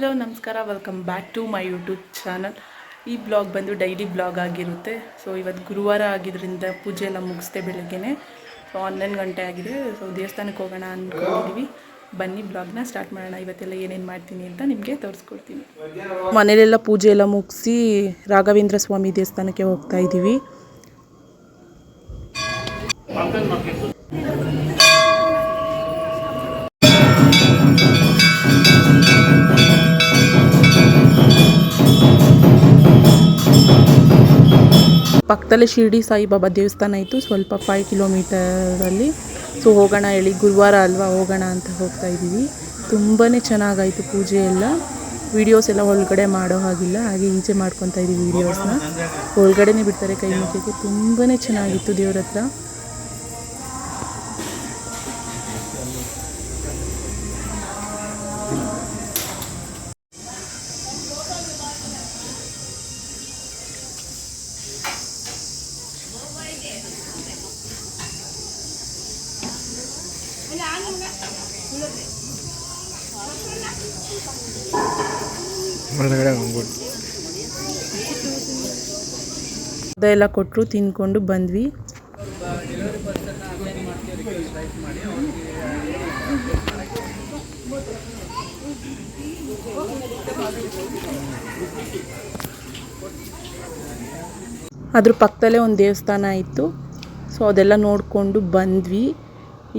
Hello ನಮಸ್ಕಾರ, welcome back to my YouTube channel. ಈ blog ಬಂದು ಡೈಲಿ ಬ್ಲಾಗ್ ಆಗಿರುತ್ತೆ. ಸೊ ಇವತ್ತು ಗುರುವಾರ ಆಗಿದ್ದರಿಂದ ಪೂಜೆ ಎಲ್ಲ ಮುಗಿಸ್ದೆ ಬೆಳಗ್ಗೆನೆ. ಸೊ 11 ಗಂಟೆ ಆಗಿದೆ. ಸೊ ದೇವಸ್ಥಾನಕ್ಕೆ ಹೋಗೋಣ ಅಂದ್ಕೊಂಡಿದ್ದೀವಿ. ಬನ್ನಿ ಬ್ಲಾಗ್ನ ಸ್ಟಾರ್ಟ್ ಮಾಡೋಣ. ಇವತ್ತೆಲ್ಲ ಏನೇನು ಮಾಡ್ತೀನಿ ಅಂತ ನಿಮಗೆ ತೋರಿಸ್ಕೊಡ್ತೀನಿ. ಮನೇಲೆಲ್ಲ ಪೂಜೆ ಎಲ್ಲ ಮುಗಿಸಿ ರಾಘವೇಂದ್ರ ಸ್ವಾಮಿ ದೇವಸ್ಥಾನಕ್ಕೆ ಹೋಗ್ತಾ ಇದ್ದೀವಿ. ಪಕ್ಕದಲ್ಲೇ ಶಿರ್ಡಿ ಸಾಯಿಬಾಬಾ ದೇವಸ್ಥಾನ ಇತ್ತು, ಸ್ವಲ್ಪ 5 ಕಿಲೋಮೀಟರಲ್ಲಿ. ಸೊ ಹೋಗೋಣ ಹೇಳಿ, ಗುರುವಾರ ಅಲ್ವಾ, ಹೋಗೋಣ ಅಂತ ಹೋಗ್ತಾ ಇದ್ದೀವಿ. ತುಂಬಾ ಚೆನ್ನಾಗಾಯಿತು ಪೂಜೆ ಎಲ್ಲ. ವೀಡಿಯೋಸ್ ಎಲ್ಲ ಒಳಗಡೆ ಮಾಡೋ ಹಾಗಿಲ್ಲ, ಹಾಗೆ ಈಚೆ ಮಾಡ್ಕೊತಾ ಇದ್ದೀವಿ ವೀಡಿಯೋಸ್ನ. ಒಳಗಡೆನೇ ಬಿಡ್ತಾರೆ ಕೈ ಮುಗಿಯೋಕ್ಕೆ. ತುಂಬಾ ಚೆನ್ನಾಗಿತ್ತು ದೇವ್ರ ಹತ್ರ. ಅದೆಲ್ಲ ಕೊಟ್ಟರು, ತಿನ್ಕೊಂಡು ಬಂದ್ವಿ. ಅದ್ರ ಪಕ್ಕದಲ್ಲೇ ಒಂದು ದೇವಸ್ಥಾನ ಇತ್ತು. ಸೊ ಅದೆಲ್ಲ ನೋಡಿಕೊಂಡು ಬಂದ್ವಿ.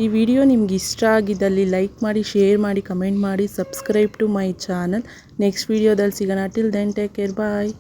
ಈ ವಿಡಿಯೋ ನಿಮ್ಗೆ ಇಷ್ಟ ಆಗಿದ್ದಲ್ಲಿ ಲೈಕ್ ಮಾಡಿ, ಶೇರ್ ಮಾಡಿ, ಕಮೆಂಟ್ ಮಾಡಿ, subscribe to my channel. Next ವಿಡಿಯೋದಲ್ಲಿ ಸಿಗೋಣ. ಟಿಲ್ ದೆನ್ ಟೇಕ್ ಕೇರ್, ಬಾಯ್.